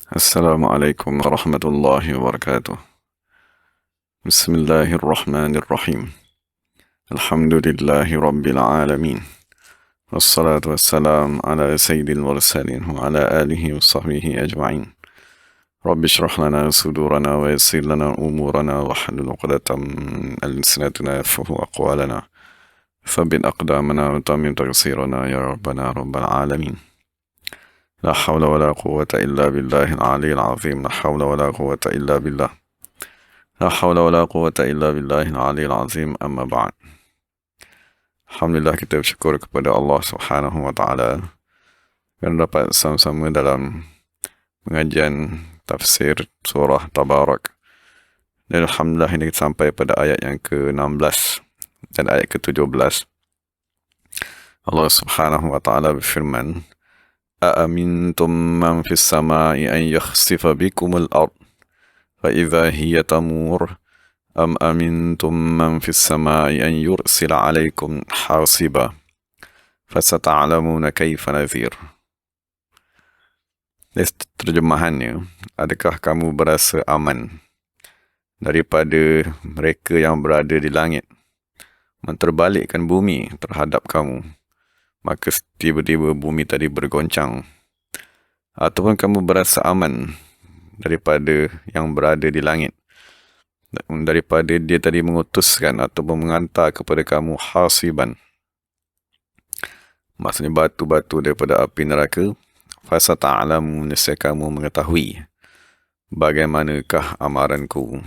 Assalamualaikum warahmatullahi wabarakatuh. Bismillahirrahmanirrahim. Alhamdulillahi rabbil alamin. Wassalatu wassalam ala sayyidil mursalin wa ala alihi wa sahbihi ajma'in. Rabbi shrah lana sudurana wa yassir lana umurana wa hlul 'uqdatam min alsinatina yafqahu aqwalana. Thabbit aqdamana wa tamim taqsirana ya rabbana rabbal alamin. لا حول ولا قوة إلا بالله العلي العظيم. لا حول ولا قوة إلا بالله. لا حول ولا قوة إلا بالله العلي العظيم. أما بعد. Alhamdulillah, kita bersyukur kepada Allah Subhanahu wa taala kerana dapat sama-sama dalam pengajian tafsir surah Tabarak. Dan alhamdulillah ini sampai pada ayat yang ke-16 dan ayat ke-17. Allah Subhanahu wa taala berfirman, أأمنتم من في السماء أن يخسف بكم الأرض فإذا هي تمور أم أمنتم من في السماء أن يرسل عليكم حاصبا فستعلمون كيف نذير. Terjemahannya, adakah kamu berasa aman daripada mereka yang berada di langit menterbalikkan bumi terhadap kamu, maka tiba-tiba bumi tadi bergoncang, ataupun kamu berasa aman daripada yang berada di langit, daripada dia tadi mengutuskan ataupun mengantar kepada kamu hasiban, maksudnya batu-batu daripada api neraka. Fasata'alamu, nescaya kamu mengetahui bagaimanakah amaranku.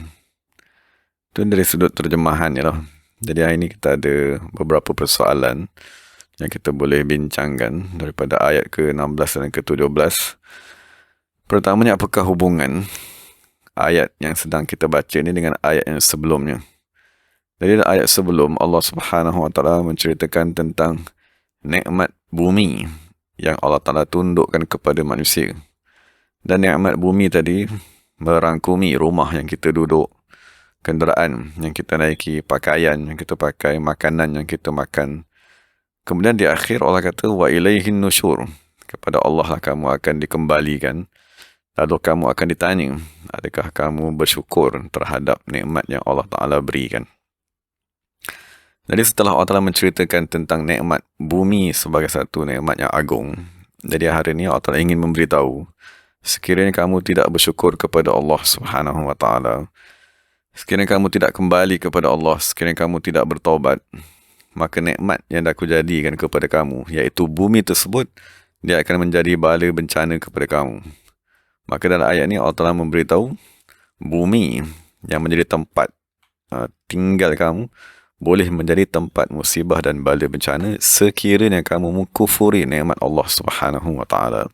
Itu dari sudut terjemahannya lah. Jadi hari ini kita ada beberapa persoalan yang kita boleh bincangkan daripada ayat ke-16 dan ke-17. Pertamanya, apakah hubungan ayat yang sedang kita baca ini dengan ayat yang sebelumnya? Jadi ayat sebelum, Allah Subhanahu wa taala menceritakan tentang nikmat bumi yang Allah Taala tundukkan kepada manusia. Dan nikmat bumi tadi merangkumi rumah yang kita duduk, kenderaan yang kita naiki, pakaian yang kita pakai, makanan yang kita makan. Kemudian di akhir Allah kata, wa ilaihin nusyur, kepada Allah lah kamu akan dikembalikan. Lalu kamu akan ditanya, adakah kamu bersyukur terhadap nikmat yang Allah Ta'ala berikan. Jadi setelah Allah Ta'ala menceritakan tentang nikmat bumi sebagai satu nikmat yang agung, jadi hari ini Allah Ta'ala ingin memberitahu, sekiranya kamu tidak bersyukur kepada Allah Subhanahu wa taala, sekiranya kamu tidak kembali kepada Allah, sekiranya kamu tidak bertaubat, maka nikmat yang aku jadikan kepada kamu, iaitu bumi tersebut, dia akan menjadi bala bencana kepada kamu. Maka dalam ayat ini Allah telah memberitahu, bumi yang menjadi tempat tinggal kamu boleh menjadi tempat musibah dan bala bencana sekiranya kamu mengkufuri nikmat Allah Subhanahu wa taala.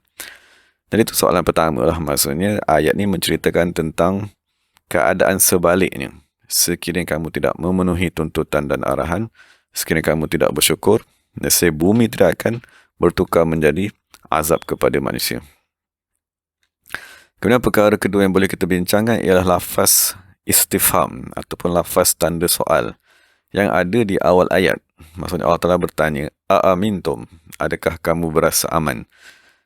Jadi itu soalan pertama lah, maksudnya ayat ini menceritakan tentang keadaan sebaliknya. Sekiranya kamu tidak memenuhi tuntutan dan arahan, sekiranya kamu tidak bersyukur, nescaya bumi tidak akan bertukar menjadi azab kepada manusia. Kemudian perkara kedua yang boleh kita bincangkan ialah lafaz istifham ataupun lafaz tanda soal yang ada di awal ayat. Maksudnya Allah Ta'ala bertanya, A'amintum, adakah kamu berasa aman?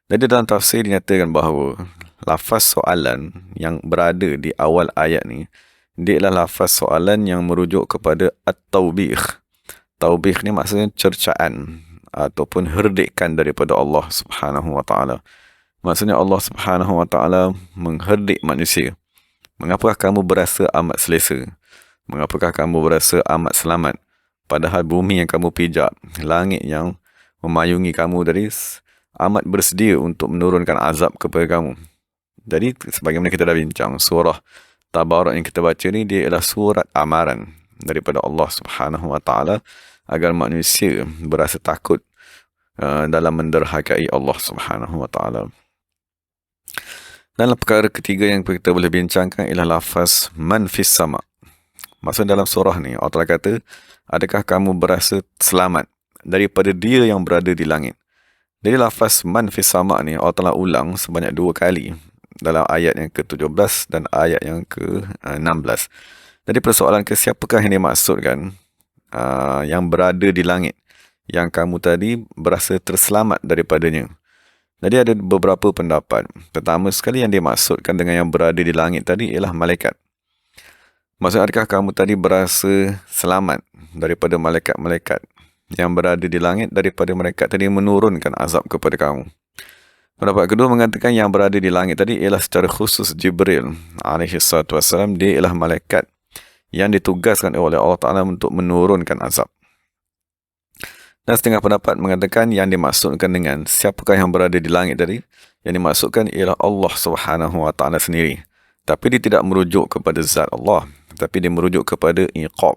Jadi dalam tafsir dinyatakan bahawa lafaz soalan yang berada di awal ayat ni, dia adalah lafaz soalan yang merujuk kepada at-taubih. Taubih ni maksudnya cercaan ataupun herdikan daripada Allah Subhanahu wa taala. Maksudnya Allah Subhanahu wa taala mengherdik manusia. Mengapakah kamu berasa amat selesa? Mengapakah kamu berasa amat selamat? Padahal bumi yang kamu pijak, langit yang memayungi kamu dari amat bersedia untuk menurunkan azab kepada kamu. Jadi sebagaimana kita dah bincang, surah Tabarak yang kita baca ni, dia adalah surat amaran daripada Allah Subhanahu wa taala agar manusia berasa takut dalam menderhakai Allah Subhanahu wa taala. Dan perkara ketiga yang kita boleh bincangkan ialah lafaz man fis sama. Maksud dalam surah ni Allah kata, adakah kamu berasa selamat daripada dia yang berada di langit? Jadi lafaz man fis sama ni Allah telah ulang sebanyak 2 kali dalam ayat yang ke-17 dan ayat yang ke-16. Jadi persoalan ke siapakah yang dimaksudkan yang berada di langit, yang kamu tadi berasa terselamat daripadanya? Jadi ada beberapa pendapat. Pertama sekali yang dimaksudkan dengan yang berada di langit tadi ialah malaikat. Maksud adakah kamu tadi berasa selamat daripada malaikat-malaikat yang berada di langit daripada mereka tadi menurunkan azab kepada kamu? Pendapat kedua mengatakan yang berada di langit tadi ialah secara khusus Jibril alaihi salatu wassalam. Dia ialah malaikat yang ditugaskan oleh Allah Ta'ala untuk menurunkan azab. Dan setengah pendapat mengatakan yang dimaksudkan dengan siapakah yang berada di langit tadi, yang dimaksudkan ialah Allah Subhanahu Wa Ta'ala sendiri. Tapi dia tidak merujuk kepada zat Allah, tapi dia merujuk kepada iqab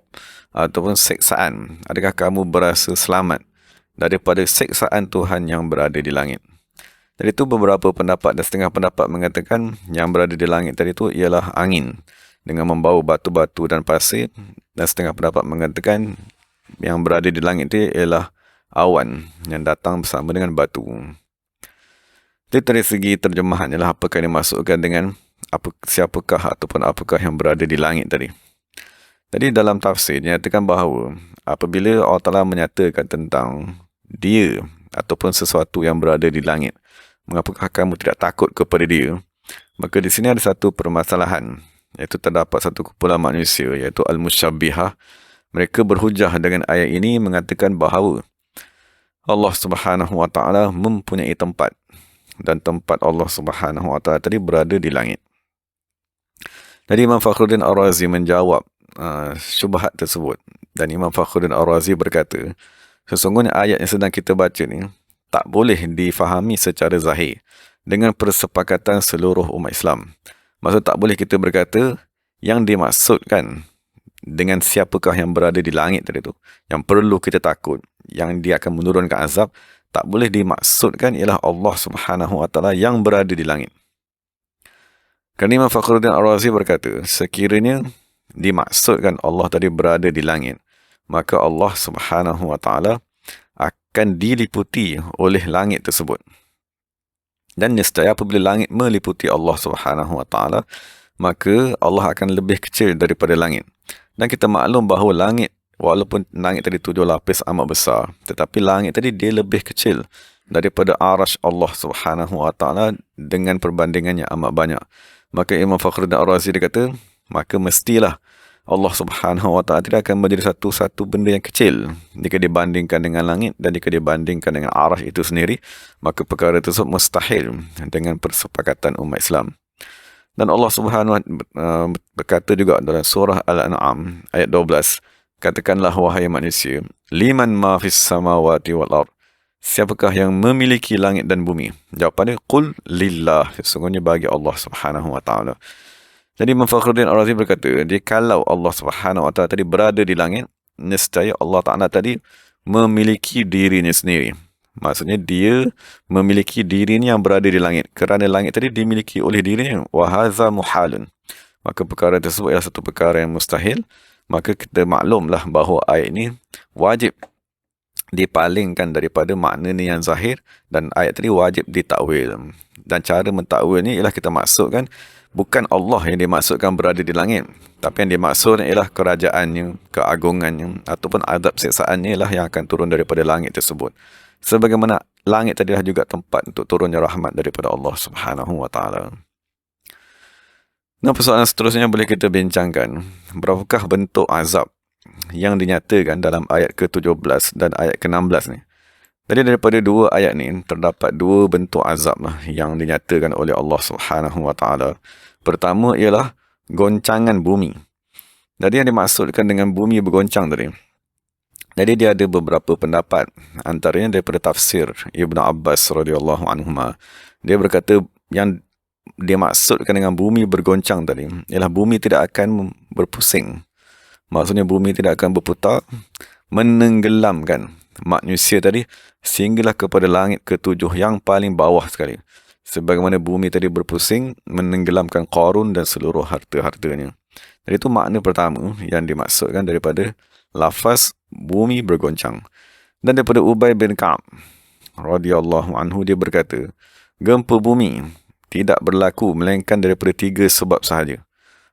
ataupun seksaan. Adakah kamu berasa selamat daripada seksaan Tuhan yang berada di langit? Jadi itu beberapa pendapat, dan setengah pendapat mengatakan yang berada di langit tadi itu ialah angin dengan membawa batu-batu dan pasir, dan setengah pendapat mengatakan yang berada di langit itu ialah awan yang datang bersama dengan batu. Jadi dari segi terjemahan ialah apakah yang dimaksudkan dengan siapakah ataupun apakah yang berada di langit tadi. Jadi dalam tafsir dinyatakan bahawa apabila Allah Ta'ala menyatakan tentang dia ataupun sesuatu yang berada di langit, mengapakah kamu tidak takut kepada dia? Maka di sini ada satu permasalahan, iaitu terdapat satu kumpulan manusia, iaitu Al-Musyabbihah. Mereka berhujah dengan ayat ini mengatakan bahawa Allah Subhanahu Wa Ta'ala mempunyai tempat, dan tempat Allah Subhanahu Wa Ta'ala tadi berada di langit. Jadi Imam Fakhruddin Ar-Razi menjawab syubhat tersebut, dan Imam Fakhruddin Ar-Razi berkata, sesungguhnya ayat yang sedang kita baca ni tak boleh difahami secara zahir dengan persepakatan seluruh umat Islam. Maksud tak boleh kita berkata yang dimaksudkan dengan siapakah yang berada di langit tadi tu, yang perlu kita takut, yang dia akan menurunkan azab, tak boleh dimaksudkan ialah Allah Subhanahu Wa Ta'ala yang berada di langit. Kerana Imam Fakhruddin Ar-Razi berkata, sekiranya dimaksudkan Allah tadi berada di langit, maka Allah Subhanahu Wa Ta'ala akan diliputi oleh langit tersebut. Dan nescaya apabila langit meliputi Allah Subhanahu Wa Ta'ala, maka Allah akan lebih kecil daripada langit. Dan kita maklum bahawa langit, walaupun langit tadi 7 lapis amat besar, tetapi langit tadi dia lebih kecil daripada arash Allah Subhanahu Wa Ta'ala dengan perbandingannya amat banyak. Maka Imam Fakhruddin Ar-Razi dia kata, maka mestilah Allah Subhanahu Wa Ta'ala tidak akan menjadi satu benda yang kecil jika dibandingkan dengan langit, dan jika dibandingkan dengan arash itu sendiri, maka perkara tersebut mustahil dengan persepakatan umat Islam. Dan Allah Subhanahu Wa Ta'ala berkata juga dalam surah Al-An'am ayat 12, katakanlah wahai manusia, liman ma fis samawati wal ard, siapakah yang memiliki langit dan bumi? Jawapannya, qul lillah, sesungguhnya bagi Allah Subhanahu Wa Ta'ala. Jadi Imam Fakhruddin Ar-Razi berkata, kalau Allah Subhanahu Wa Ta'ala tadi berada di langit, nescaya Allah Ta'ala tadi memiliki dirinya sendiri. Maksudnya dia memiliki dirinya yang berada di langit, kerana langit tadi dimiliki oleh dirinya. Wa hadza muhalun, maka perkara tersebut ialah satu perkara yang mustahil. Maka kita maklumlah bahawa ayat ini wajib dipalingkan daripada makna ni yang zahir, dan ayat tadi wajib ditakwil. Dan cara mentakwil ni ialah kita maksudkan bukan Allah yang dimaksudkan berada di langit, tapi yang dimaksud ialah kerajaannya, keagungannya, ataupun azab siksaannya ialah yang akan turun daripada langit tersebut. Sebagaimana langit tadi adalah juga tempat untuk turunnya rahmat daripada Allah Subhanahu Wa Ta'ala. Nah, persoalan seterusnya boleh kita bincangkan, berapakah bentuk azab yang dinyatakan dalam ayat ke-17 dan ayat ke-16 ni. Jadi daripada dua ayat ni terdapat dua bentuk azab yang dinyatakan oleh Allah Subhanahu Wa Ta'ala. Pertama ialah goncangan bumi. Jadi yang dimaksudkan dengan bumi bergoncang tadi, jadi dia ada beberapa pendapat, antaranya daripada tafsir Ibn Abbas radhiyallahu anhuma. Dia berkata yang dimaksudkan dengan bumi bergoncang tadi ialah bumi tidak akan berpusing. Maksudnya bumi tidak akan berputar, menenggelamkan manusia tadi sehinggalah kepada langit ke-7 yang paling bawah sekali. Sebagaimana bumi tadi berpusing menenggelamkan Qarun dan seluruh harta-hartanya. Jadi itu makna pertama yang dimaksudkan daripada lafaz bumi bergoncang. Dan daripada Ubay bin Ka'ab radhiyallahu anhu, dia berkata, gempa bumi tidak berlaku melainkan daripada 3 sebab sahaja.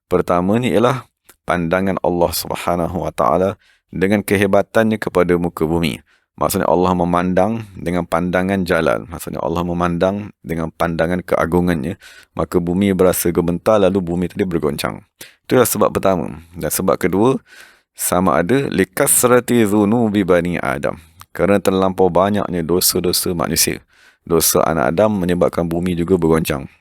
Pertama ni ialah pandangan Allah Subhanahu Wa Ta'ala dengan kehebatannya kepada muka bumi. Maksudnya Allah memandang dengan pandangan jalal. Maksudnya Allah memandang dengan pandangan keagungannya. Maka bumi berasa gemetar, lalu bumi tadi bergoncang. Itulah sebab pertama. Dan sebab kedua, sama ada likasrati dhunubi bani Adam. Kerana terlampau banyaknya dosa-dosa manusia. Dosa anak Adam menyebabkan bumi juga bergoncang.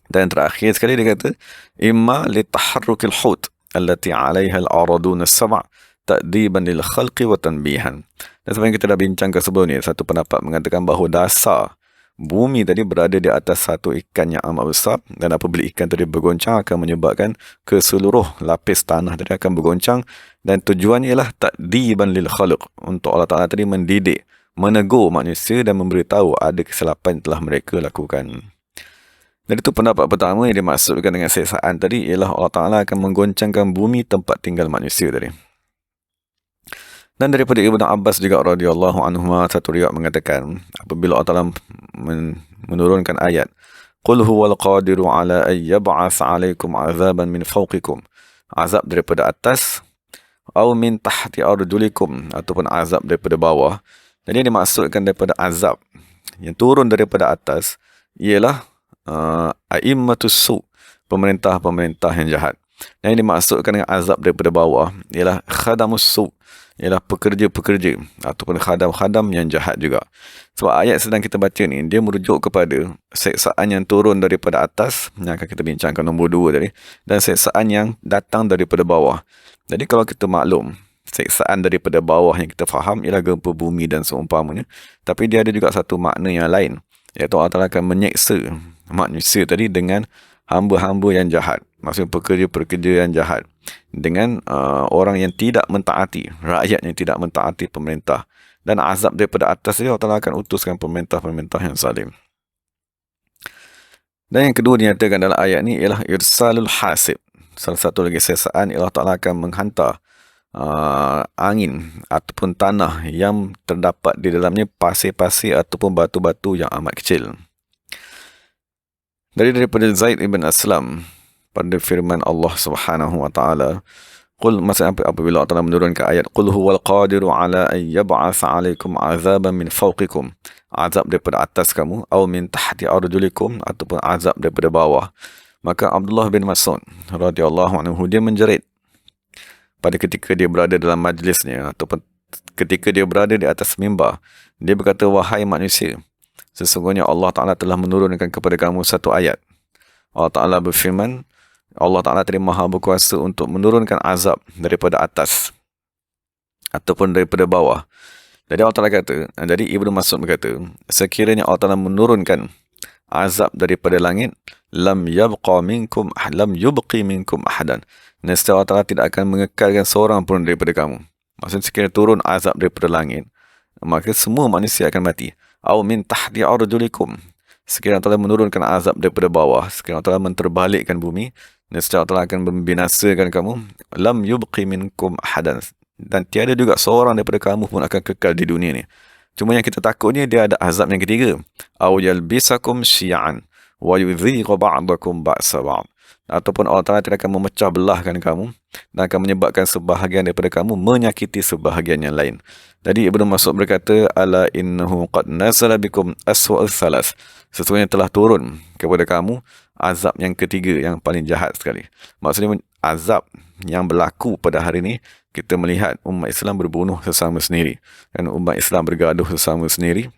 Dan terakhir sekali dia kata, imma litaharrukil hut allati 'alaiha al-aradun as-sab' ta'diban lil khalqi wa tanbihan. Dan sebenarnya kita dah bincangkan sebelum ni, satu pendapat mengatakan bahawa dasar bumi tadi berada di atas satu ikan yang amat besar, dan apabila ikan tadi bergoncang akan menyebabkan keseluruh lapis tanah tadi akan bergoncang, dan tujuannya ialah ta'diban lil khalq, untuk Allah Ta'ala tadi mendidik, menegur manusia dan memberitahu ada kesilapan yang telah mereka lakukan. Jadi itu pendapat pertama yang dimaksudkan dengan siksaan tadi ialah Allah Ta'ala akan menggoncangkan bumi tempat tinggal manusia tadi. Dan daripada Ibnu Abbas juga radhiyallahu anhuma, satu riwayat mengatakan apabila Allah Ta'ala menurunkan ayat Qul huwal qadiru ala an yab'atsa 'alaikum 'adzaban min fawqikum, azab daripada atas, atau min tahti arjulikum, ataupun azab daripada bawah. Jadi yang dimaksudkan daripada azab yang turun daripada atas ialah a'immatus su', pemerintah-pemerintah yang jahat. Dan yang dimaksudkan dengan azab daripada bawah ialah khadamus su', ialah pekerja-pekerja ataupun khadam-khadam yang jahat juga. Sebab ayat sedang kita baca ni, dia merujuk kepada seksaan yang turun daripada atas, yang akan kita bincangkan nombor 2 tadi, dan seksaan yang datang daripada bawah. Jadi kalau kita maklum, seksaan daripada bawah yang kita faham ialah gempa bumi dan seumpamanya, tapi dia ada juga satu makna yang lain, iaitu Allah Ta'ala akan menyeksa manusia tadi dengan hamba-hamba yang jahat. Maksudnya pekerja-pekerja yang jahat, dengan orang yang tidak mentaati, rakyat yang tidak mentaati pemerintah. Dan azab daripada atas dia, Allah Ta'ala akan utuskan pemerintah-pemerintah yang zalim. Dan yang kedua dinyatakan dalam ayat ni ialah irsalul hasib. Salah satu lagi siksaan ialah Allah Ta'ala akan menghantar angin ataupun tanah yang terdapat di dalamnya pasir-pasir ataupun batu-batu yang amat kecil. Daripada Zaid ibn Aslam, pada firman Allah Subhanahu wa taala, qul, maksudnya apabila Allah Ta'ala menurunkan ayat qul huwal qadiru ala an yab'atsa 'alaikum 'adzaban min fawqikum, azab daripada atas kamu, atau min tahti arjulikum, ataupun azab daripada bawah. Maka Abdullah bin Mas'ud radhiyallahu anhu, dia menjerit pada ketika dia berada dalam majlisnya ataupun ketika dia berada di atas mimbar. Dia berkata, wahai manusia, sesungguhnya Allah Ta'ala telah menurunkan kepada kamu satu ayat. Allah Ta'ala berfirman, Allah Ta'ala tadi maha berkuasa untuk menurunkan azab daripada atas ataupun daripada bawah. Jadi Allah Ta'ala kata, jadi Ibnu Mas'ud berkata, sekiranya Allah Ta'ala menurunkan azab daripada langit, lam yubqi minkum ahadan, nescaya Allah Ta'ala tidak akan mengekalkan seorang pun daripada kamu. Maksudnya sekiranya turun azab daripada langit, maka semua manusia akan mati. Aw min tahti arjulikum, sekiranya Allah Ta'ala menurunkan azab daripada bawah, sekiranya Allah Ta'ala menterbalikkan bumi, nescaya Allah Ta'ala akan membinasakan kamu. Lam yubqi minkum ahadan, dan tiada juga seorang daripada kamu pun akan kekal di dunia ni. Cuma yang kita takutnya dia ada azab yang ketiga, aw yalbisakum syi'an wa yudhiqa ba'dakum ba'sa ba'd, ataupun Allah Ta'ala tidak akan memecah belahkan kamu dan akan menyebabkan sebahagian daripada kamu menyakiti sebahagian yang lain. Jadi Ibnu Mas'ud berkata, ala innahu qad nazala bikum aswa'ul thalas, sesungguhnya telah turun kepada kamu azab yang ketiga, yang paling jahat sekali. Maksudnya azab yang berlaku pada hari ini, kita melihat umat Islam berbunuh sesama sendiri, dan umat Islam bergaduh sesama sendiri.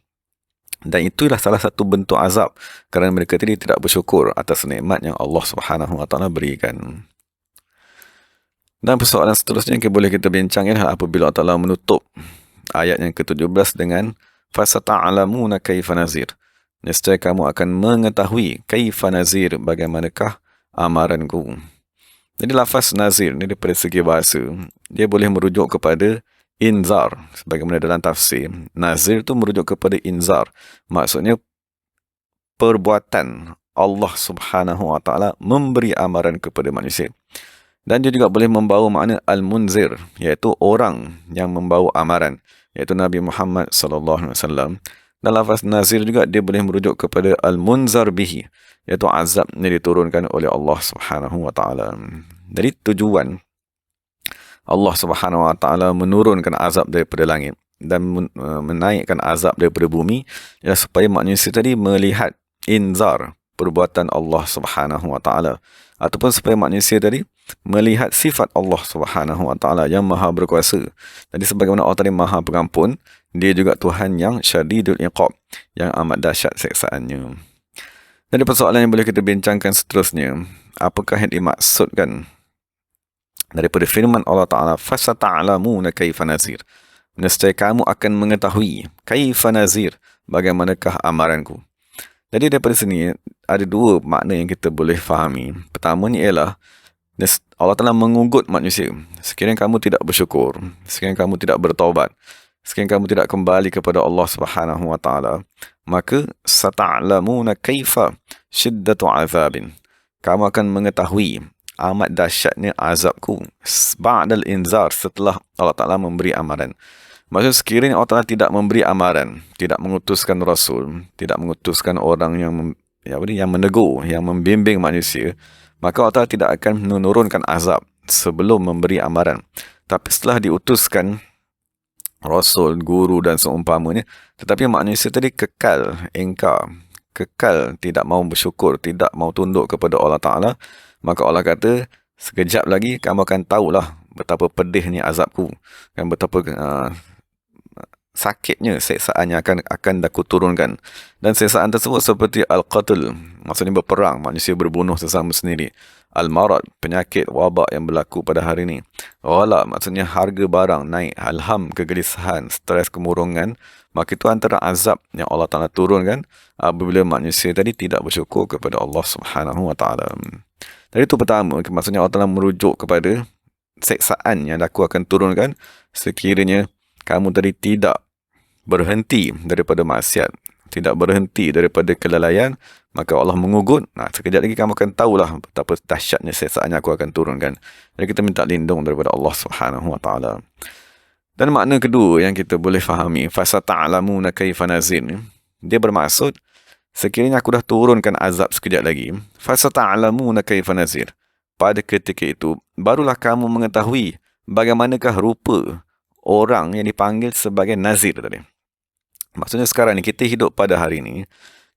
Dan itulah salah satu bentuk azab kerana mereka tidak bersyukur atas nikmat yang Allah Subhanahu wa taala berikan. Dan persoalan seterusnya yang boleh kita bincang ialah apabila Allah Ta'ala menutup ayat yang ke-17 dengan fasata'lamuna kaifa nazir, nescaya kamu akan mengetahui kaifa nazir, bagaimanakah amaranku. Jadi lafaz nazir ni daripada segi bahasa, dia boleh merujuk kepada inzar, sebagaimana dalam tafsir. Nazir tu merujuk kepada inzar, maksudnya perbuatan Allah Subhanahu wa taala memberi amaran kepada manusia. Dan dia juga boleh membawa makna al-munzir, iaitu orang yang membawa amaran, iaitu Nabi Muhammad sallallahu alaihi wasallam. Dan lafaz nazir juga dia boleh merujuk kepada al-munzar bihi, iaitu azab yang diturunkan oleh Allah Subhanahu wa taala. Jadi tujuan Allah Subhanahu wa taala menurunkan azab daripada langit dan menaikkan azab daripada bumi ialah supaya manusia tadi melihat inzar perbuatan Allah Subhanahu wa taala, ataupun supaya manusia tadi melihat sifat Allah Subhanahu wa taala yang maha berkuasa. Jadi sebagaimana Allah tadi maha pengampun, dia juga Tuhan yang syadidul iqab, yang amat dahsyat seksaannya. Jadi persoalan yang boleh kita bincangkan seterusnya, apakah yang dimaksudkan daripada firman Allah Ta'ala, fasata'lamuna kaifa nazir, nescaya kamu akan mengetahui kaifa nazir, bagaimanakah amaranku. Jadi daripada sini ada dua makna yang kita boleh fahami. Pertamanya ialah Allah Ta'ala mengugut manusia. Sekiranya kamu tidak bersyukur, sekiranya kamu tidak bertaubat, sekiranya kamu tidak kembali kepada Allah Subhanahu wa taala, maka sata'lamuna kaifa syiddatu azabin, kamu akan mengetahui amat dahsyatnya azabku ba'dal inzar, setelah Allah Ta'ala memberi amaran. Maksud sekiranya Allah Ta'ala tidak memberi amaran, tidak mengutuskan Rasul, tidak mengutuskan orang yang menegur, yang membimbing manusia, maka Allah Ta'ala tidak akan menurunkan azab sebelum memberi amaran. Tapi setelah diutuskan Rasul, guru dan seumpamanya, tetapi manusia tadi kekal engkar, kekal tidak mau bersyukur, tidak mau tunduk kepada Allah Ta'ala, maka Allah kata, sekejap lagi kamu akan tahulah betapa pedihnya azabku, dan betapa sakitnya seksaan yang akan aku turunkan. Dan seksaan tersebut seperti al-qatl, maksudnya berperang, manusia berbunuh sesama sendiri. Al-marad, penyakit, wabak yang berlaku pada hari ini. Ghala, maksudnya harga barang naik. Alham, kegelisahan, stres, kemurungan. Maka itu antara azab yang Allah Ta'ala turunkan apabila manusia tadi tidak bersyukur kepada Allah Subhanahu wa taala. Jadi itu pertama, maksudnya Allah Ta'ala merujuk kepada seksaan yang aku akan turunkan sekiranya kamu tadi tidak berhenti daripada maksiat, tidak berhenti daripada kelalaian, maka Allah mengugut. Sekejap lagi kamu akan tahulah betapa dahsyatnya seksaan yang aku akan turunkan. Jadi kita minta lindung daripada Allah Subhanahu wa taala. Dan makna kedua yang kita boleh fahami, fasata'lamuna kaifa nazir, dia bermaksud sekiranya aku dah turunkan azab sekejap lagi, fasata'lamuna kaifa nazir, pada ketika itu barulah kamu mengetahui bagaimanakah rupa orang yang dipanggil sebagai nazir tadi. Maksudnya sekarang ni kita hidup pada hari ini,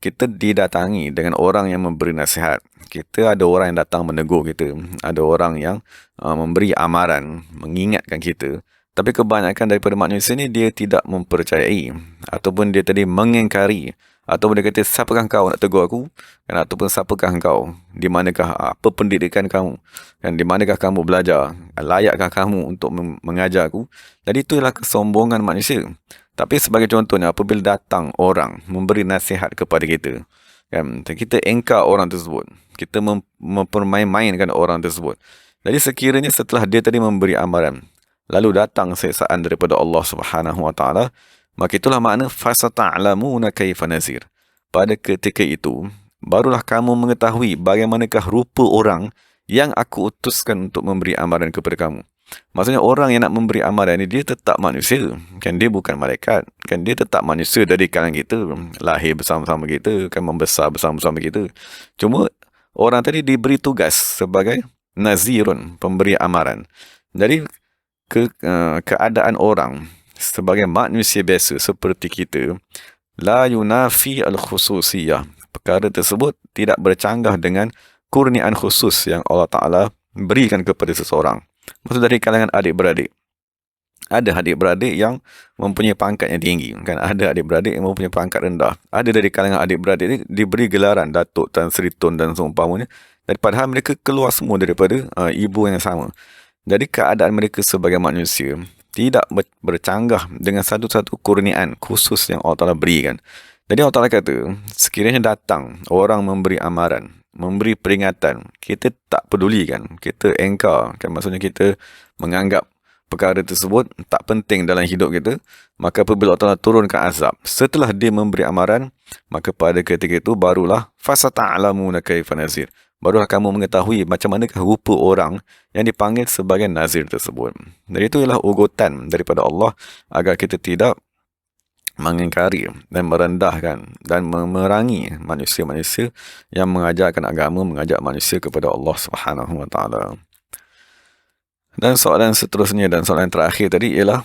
kita didatangi dengan orang yang memberi nasihat. Kita ada orang yang datang menegur kita, ada orang yang memberi amaran, mengingatkan kita. Tapi kebanyakan daripada manusia ni dia tidak mempercayai, ataupun dia tadi mengingkari, ataupun dia kata, siapakah kau nak tegur aku? Ataupun siapakah kau? Di manakah apa pendidikan kamu? Dan di manakah kamu belajar? Layakkah kamu untuk mengajar aku? Jadi itu ialah kesombongan manusia. Tapi sebagai contohnya, apabila datang orang memberi nasihat kepada kita, kan, kita engkar orang tersebut, kita mempermain-mainkan orang tersebut. Jadi sekiranya setelah dia tadi memberi amaran, lalu datang seksaan daripada Allah Subhanahu wa taala, maka itulah makna fasata'lamuna kaifa nazir. Pada ketika itu barulah kamu mengetahui bagaimanakah rupa orang yang aku utuskan untuk memberi amaran kepada kamu. Maksudnya orang yang nak memberi amaran ni dia tetap manusia, kan, dia bukan malaikat, kan, dia tetap manusia dari kalangan kita, lahir bersama-sama kita, kan, membesar bersama-sama kita. Cuma orang tadi diberi tugas sebagai nazirun, pemberi amaran. Jadi keadaan orang sebagai manusia biasa seperti kita, la yunafi al-khususiyah, perkara tersebut tidak bercanggah dengan kurniaan khusus yang Allah Ta'ala berikan kepada seseorang. Maksud dari kalangan adik-beradik, ada adik-beradik yang mempunyai pangkat yang tinggi, kan, ada adik-beradik yang mempunyai pangkat rendah. Ada dari kalangan adik-beradik ini diberi gelaran Datuk, Tan Sri Tun dan seumpamanya, dan padahal mereka keluar semua daripada ibu yang sama. Jadi keadaan mereka sebagai manusia tidak bercanggah dengan satu-satu kurniaan khusus yang Allah Ta'ala berikan. Jadi Allah Ta'ala kata, sekiranya datang orang memberi amaran, memberi peringatan, kita tak pedulikan, kita engkar, kan, maksudnya kita menganggap perkara tersebut tak penting dalam hidup kita, maka apabila Allah Ta'ala turunkan azab setelah dia memberi amaran, maka pada ketika itu barulah fasata'lamuna kaifa nazir, barulah kamu mengetahui macam manakah rupa orang yang dipanggil sebagai nazir tersebut. Dan itu ialah ugutan daripada Allah agar kita tidak mengingkari dan merendahkan dan memerangi manusia-manusia yang mengajarkan agama, mengajak manusia kepada Allah Subhanahu wa taala. Dan soalan seterusnya dan soalan terakhir tadi ialah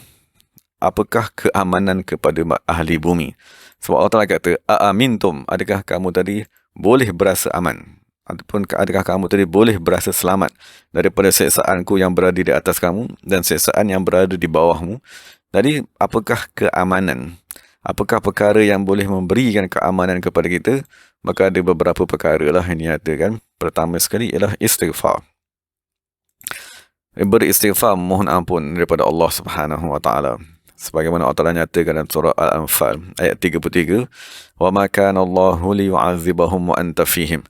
apakah keamanan kepada ahli bumi? Sebab Allah Ta'ala kata, a'amintum, adakah kamu tadi boleh berasa aman? Ataupun adakah kamu tadi boleh berasa selamat daripada seksaanku yang berada di atas kamu dan seksaan yang berada di bawahmu? Jadi, apakah keamanan? Apakah perkara yang boleh memberikan keamanan kepada kita? Maka ada beberapa perkara lah yang dinyatakan. Pertama sekali ialah istighfar. Beristighfar, mohon ampun daripada Allah Subhanahu wa taala. Sebagaimana Allah Taala nyatakan dalam surah Al-Anfal ayat 33, "Wa ma kana Allahu liyu'adzibahum wa anta fihim."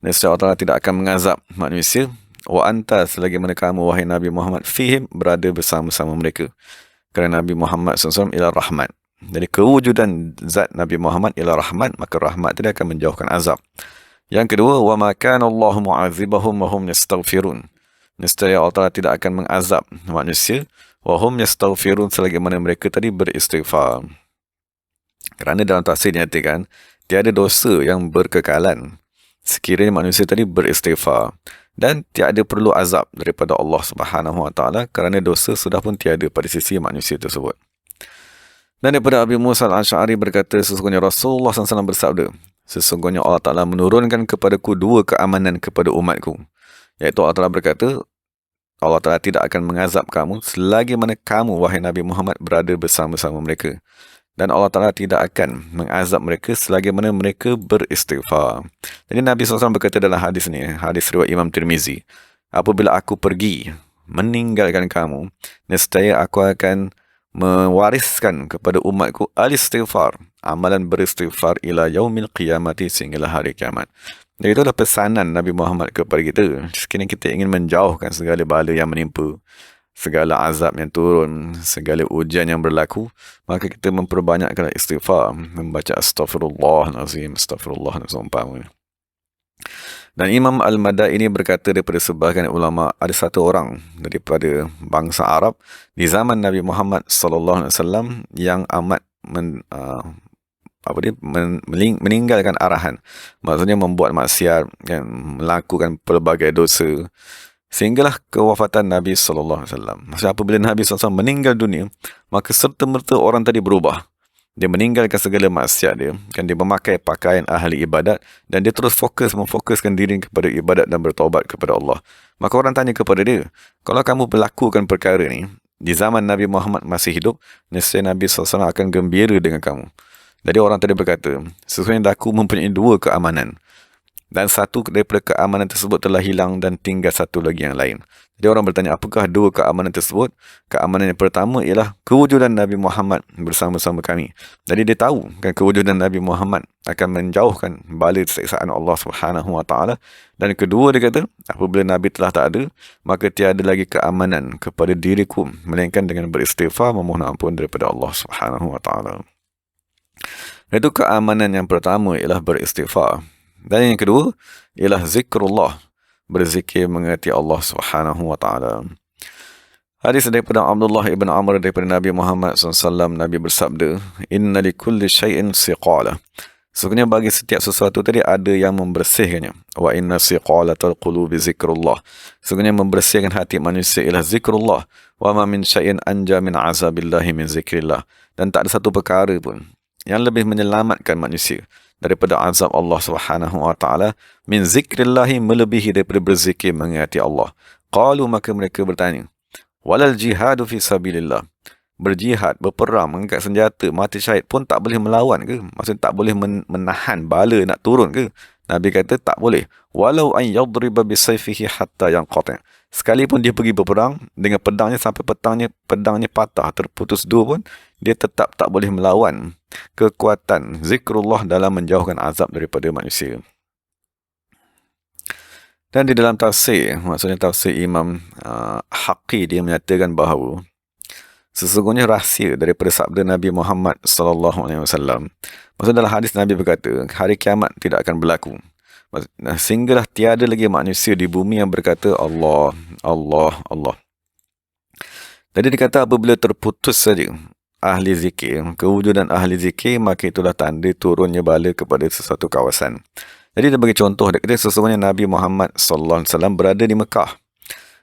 Nescaya Allah Taala tidak akan mengazab manusia wa anta, selagi mana kamu wahai Nabi Muhammad fihim, berada bersama-sama mereka. Kerana Nabi Muhammad SAW ialah rahmat. Jadi kewujudan zat Nabi Muhammad ialah rahmat, maka rahmat itu akan menjauhkan azab. Yang kedua, wa ma kana Allahu mu'adzibahum wa hum yastaghfirun. Nescaya Allah Ta'ala tidak akan mengazab manusia wa hum yastaghfirun, selagi mana mereka tadi beristighfar. Kerana dalam tafsir dinyatakan tiada dosa yang berkekalan sekiranya manusia tadi beristighfar, dan tiada perlu azab daripada Allah Subhanahu wa taala kerana dosa sudah pun tiada pada sisi manusia tersebut. Dan daripada Abi Musa al-Asy'ari berkata, sesungguhnya Rasulullah SAW bersabda, sesungguhnya Allah Ta'ala menurunkan kepadaku dua keamanan kepada umatku. Iaitu Allah Ta'ala berkata, Allah Ta'ala tidak akan mengazab kamu selagi mana kamu, wahai Nabi Muhammad, berada bersama-sama mereka. Dan Allah Ta'ala tidak akan mengazab mereka selagi mana mereka beristighfar. Jadi Nabi SAW berkata dalam hadis ni, hadis riwayat Imam Tirmizi, apabila aku pergi meninggalkan kamu, nescaya aku akan mewariskan kepada umatku al-istighfar, amalan beristighfar ila yaumil qiyamati, sehinggalah hari kiamat. Jadi itulah pesanan Nabi Muhammad kepada kita. Sekiranya kita ingin menjauhkan segala bala yang menimpa, segala azab yang turun, segala ujian yang berlaku, maka kita memperbanyakkan istighfar, membaca astaghfirullahalazim, astaghfirullahalazim umpamanya. Dan Imam Al-Madaini berkata daripada sebahagian ulama, ada satu orang daripada bangsa Arab di zaman Nabi Muhammad SAW yang amat meninggalkan arahan, maksudnya membuat maksiat, melakukan pelbagai dosa, sehinggalah kewafatan Nabi SAW. Maksudnya apabila Nabi SAW meninggal dunia, maka serta-merta orang tadi berubah. Dia meninggalkan segala maksiat dia, kan, dia memakai pakaian ahli ibadat, dan dia terus memfokuskan diri kepada ibadat dan bertaubat kepada Allah. Maka orang tanya kepada dia, kalau kamu melakukan perkara ni di zaman Nabi Muhammad masih hidup, nescaya Nabi SAW akan gembira dengan kamu. Jadi orang tadi berkata, sesungguhnya aku mempunyai dua keamanan, dan satu daripada keamanan tersebut telah hilang dan tinggal satu lagi yang lain. Jadi orang bertanya, apakah dua keamanan tersebut? Keamanan yang pertama ialah kewujudan Nabi Muhammad bersama-sama kami. Jadi dia tahu kan kewujudan Nabi Muhammad akan menjauhkan bala siksaan Allah Subhanahu wa taala. Dan kedua dia kata, apabila Nabi telah tak ada, maka tiada lagi keamanan kepada diriku melainkan dengan beristighfar, memohon ampun daripada Allah Subhanahu wa taala. Itu keamanan yang pertama ialah beristighfar. Dan yang kedua ialah zikrullah, berzikir mengerti Allah Subhanahu wa taala. Hadis daripada Abdullah ibn Amr daripada Nabi Muhammad SAW, Nabi bersabda, inna likulli syai'in siqala. Sesungguhnya bagi setiap sesuatu tadi ada yang membersihkannya. Wa inna siqalatal qulubi zikrullah. Sesungguhnya membersihkan hati manusia ialah zikrullah. Wa ma min syai'in anja min azabillahi min zikrillah. Dan tak ada satu perkara pun yang lebih menyelamatkan manusia daripada azab Allah Subhanahu wa taala min zikrillahi, melebihi daripada berzikir mengerti Allah. Qalu, maka mereka bertanya, walal jihadu fi sabilillah. Berjihad, berperang, mengangkat senjata, mati syahid pun tak boleh melawan ke? Maksudnya tak boleh menahan bala nak turun ke? Nabi kata tak boleh. Walau an yadriba bisayfihi hatta yanqati'. Sekalipun dia pergi berperang dengan pedangnya sampai pedangnya patah, terputus dua pun, dia tetap tak boleh melawan kekuatan zikrullah dalam menjauhkan azab daripada manusia. Dan di dalam tafsir, maksudnya tafsir Imam Haqqi, dia menyatakan bahawa sesungguhnya rahsia daripada sabda Nabi Muhammad SAW. Maksudnya dalam hadis Nabi berkata, hari kiamat tidak akan berlaku. Sehinggalah tiada lagi manusia di bumi yang berkata Allah, Allah, Allah. Jadi dikata apabila terputus saja ahli zikir, kewujudan ahli zikir, maka itulah tanda turunnya bala kepada sesuatu kawasan. Jadi dia bagi contoh, dia kata sesungguhnya Nabi Muhammad SAW berada di Mekah.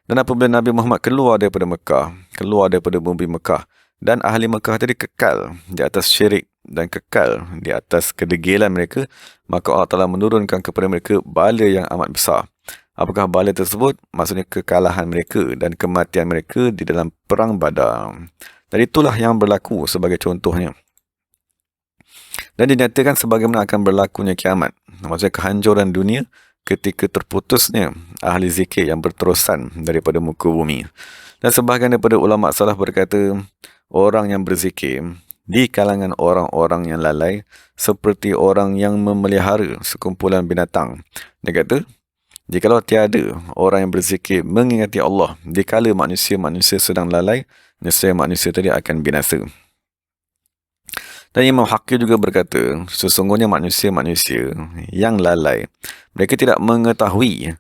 Dan apabila Nabi Muhammad keluar daripada Mekah, keluar daripada bumi Mekah, Dan ahli Mekah tadi kekal di atas syirik dan kekal di atas kedegilan mereka, maka Allah Ta'ala menurunkan kepada mereka bala yang amat besar. Apakah bala tersebut? Maksudnya kekalahan mereka dan kematian mereka di dalam perang Badar. Dan itulah yang berlaku sebagai contohnya. Dan dinyatakan sebagaimana akan berlakunya kiamat. Maksudnya kehancuran dunia ketika terputusnya ahli zikir yang berterusan daripada muka bumi. Dan sebahagian daripada ulama salaf berkata, orang yang berzikir di kalangan orang-orang yang lalai seperti orang yang memelihara sekumpulan binatang. Dia kata, jikalau tiada orang yang berzikir mengingati Allah dikala manusia-manusia sedang lalai, nescaya manusia tadi akan binasa. Dan Imam Hakim juga berkata, sesungguhnya manusia-manusia yang lalai, mereka tidak mengetahui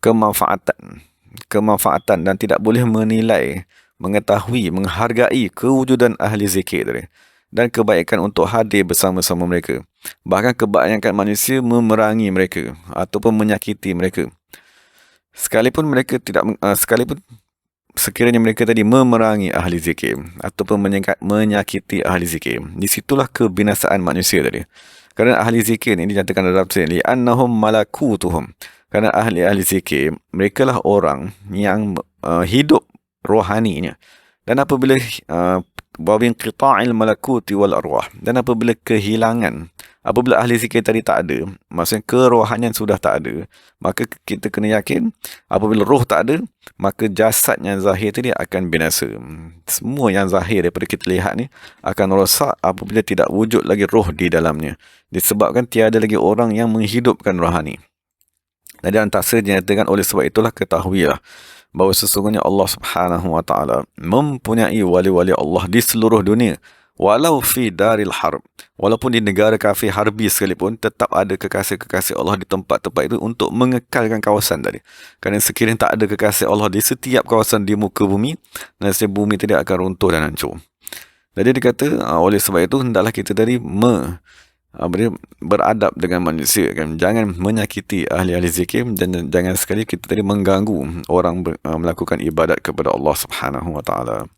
kemanfaatan dan tidak boleh menilai, mengetahui, menghargai kewujudan ahli zikir tadi dan kebaikan untuk hadir bersama-sama mereka. Bahkan kebanyakan manusia memerangi mereka ataupun menyakiti mereka. Sekalipun sekiranya mereka tadi memerangi ahli zikir ataupun menyakiti ahli zikir, di situlah kebinasaan manusia tadi. Kerana ahli zikir ini dinyatakan dalam tafsir li'annahum malakutuhum. Kerana ahli-ahli zikir, mereka lah orang yang hidup rohaninya. Dan apabila wabinqita'il malakuti wal arwah, dan apabila apabila ahli zikir tadi tak ada, maksudnya kerohanian sudah tak ada, maka kita kena yakin apabila roh tak ada, maka jasad yang zahir tadi akan binasa. Semua yang zahir daripada kita lihat ni akan rosak apabila tidak wujud lagi roh di dalamnya, disebabkan tiada lagi orang yang menghidupkan rohani. Jadi antara dinyatakan, oleh sebab itulah ketahuilah bahawa sesungguhnya Allah Subhanahu wa taala mempunyai wali-wali Allah di seluruh dunia. Walau fi daril harb, walaupun di negara kafir harbi sekalipun, tetap ada kekasih-kekasih Allah di tempat-tempat itu untuk mengekalkan kawasan tadi. Kerana sekiranya tak ada kekasih Allah di setiap kawasan di muka bumi, nasib bumi tidak akan runtuh dan hancur. Jadi dia kata, oleh sebab itu hendaklah kita tadi beradab dengan manusia, kan? Jangan menyakiti ahli-ahli zikir dan jangan sekali kita tadi mengganggu orang melakukan ibadat kepada Allah Subhanahu wa taala.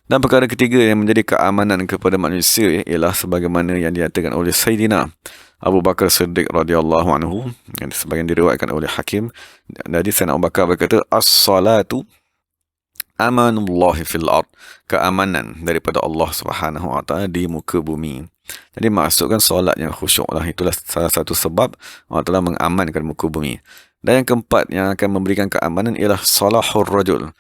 Dan perkara ketiga yang menjadi keamanan kepada manusia ialah sebagaimana yang dinyatakan oleh Sayyidina Abu Bakar Siddiq radhiyallahu anhu, yang sebagian diriwayatkan oleh Hakim. Jadi Sayyidina Abu Bakar berkata, as-salatu amanullahi fil ard, keamanan daripada Allah Subhanahu wa taala di muka bumi. Jadi maksudkan solat yang khusyuk lah, itulah salah satu sebab Allah Taala mengamankan muka bumi. Dan yang keempat yang akan memberikan keamanan ialah salahur rajul,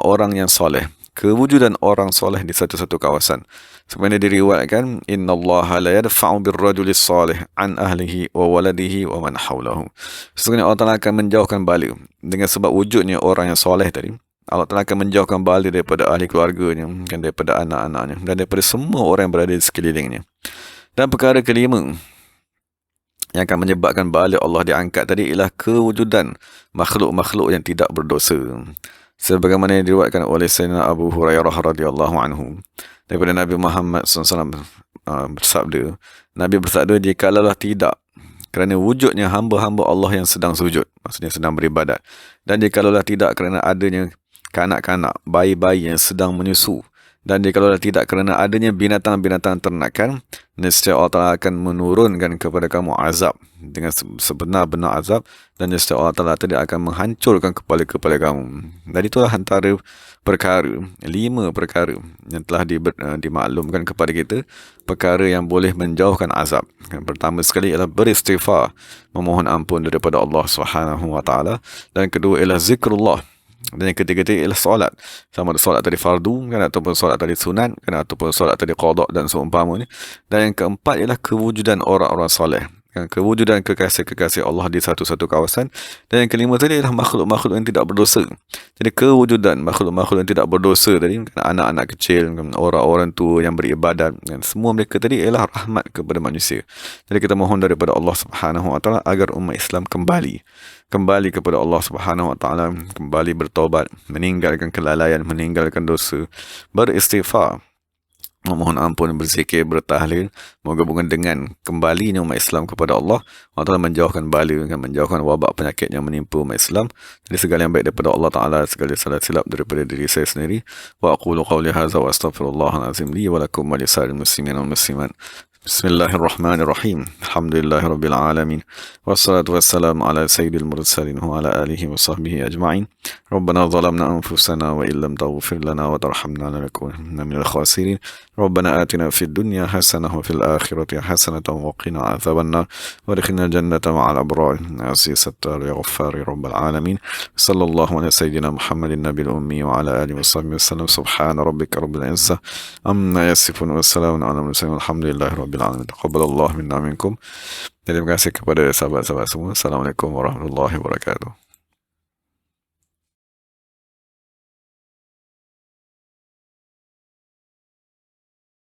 orang yang soleh, kewujudan orang soleh di satu-satu kawasan. Sebenarnya diriwayatkan, innallaha la yadfa'u birrajulis salih an ahlihi wa waladihi wa man hawlahu. Sesungguhnya Allah Taala akan menjauhkan bala dengan sebab wujudnya orang yang soleh tadi. Allah Ta'ala akan menjauhkan bala daripada ahli keluarganya, daripada anak-anaknya, dan daripada semua orang yang berada di sekelilingnya. Dan perkara kelima yang akan menyebabkan bala Allah diangkat tadi ialah kewujudan makhluk-makhluk yang tidak berdosa. Sebagaimana yang diriwayatkan oleh Sayyidina Abu Hurairah radhiyallahu anhu daripada Nabi Muhammad SAW bersabda, Nabi bersabda, jikalau tidak kerana wujudnya hamba-hamba Allah yang sedang sujud, maksudnya sedang beribadat, dan jikalau tidak kerana adanya kanak-kanak, bayi-bayi yang sedang menyusu, dan jikalau tidak kerana adanya binatang-binatang ternakan, nescaya Allah Ta'ala akan menurunkan kepada kamu azab dengan sebenar-benar azab, dan nescaya Allah Ta'ala tadi akan menghancurkan kepala-kepala kamu. Dan itulah antara perkara, 5 perkara yang telah dimaklumkan kepada kita, perkara yang boleh menjauhkan azab. Yang pertama sekali ialah beristighfar, memohon ampun daripada Allah Subhanahu wa taala, dan kedua ialah zikrullah, dan yang ketiga ialah solat, sama ada solat tadi fardu kan, ataupun solat tadi sunat kan, ataupun solat tadi qada dan seumpamanya. Dan yang keempat ialah kewujudan orang-orang soleh, kan, kewujudan kekasih-kekasih Allah di satu-satu kawasan. Dan yang kelima tadi ialah makhluk-makhluk yang tidak berdosa. Jadi kewujudan makhluk-makhluk yang tidak berdosa tadi, kan, anak-anak kecil, kan, orang-orang tua yang beribadat, kan, semua mereka tadi ialah rahmat kepada manusia. Jadi kita mohon daripada Allah Subhanahu wa taala agar umat Islam kembali kepada Allah Subhanahu wa taala, kembali bertaubat, meninggalkan kelalaian, meninggalkan dosa, beristighfar, memohon ampun, berzikir, bertahlil, menggabungkan dengan kembalinya umat Islam kepada Allah. Allah Ta'ala menjauhkan bala, menjauhkan wabak penyakit yang menimpa umat Islam. Jadi segala yang baik daripada Allah Ta'ala, segala salah silap daripada diri saya sendiri. Wa aqulu qawli hadza wa astaghfirullahal azim li wa lakum wa lisa'il muslimin wal muslimat. Bismillahirrahmanirrahim. Alhamdulillahirabbil alamin. Wassalatu wassalamu ala sayyidil mursalin wa ala alihi wa sahbihi ajma'in. Rabbana zalamna anfusana wa illam taghfir lana wa tarhamna lanakunanna minal khasirin. Rabbana atina fid dunya hasanah wa fil akhirati hasanatan wa qina adzabannar wa adkhilna jannata ma'al abrar. Aziz sattar ya ghaffar ya rabbal alamin. Sallallahu ala sayyidina Muhammadin nabil ummi wa ala alihi wa sahbihi wasallam. Subhana rabbika rabbil izzah amma yasifun wa salamun ala mursalin walhamdulillahi rabbil alamin. Taqabbalallahu minna minkum. Terima kasih kepada sahabat-sahabat semua. Assalamualaikum warahmatullahi wabarakatuh.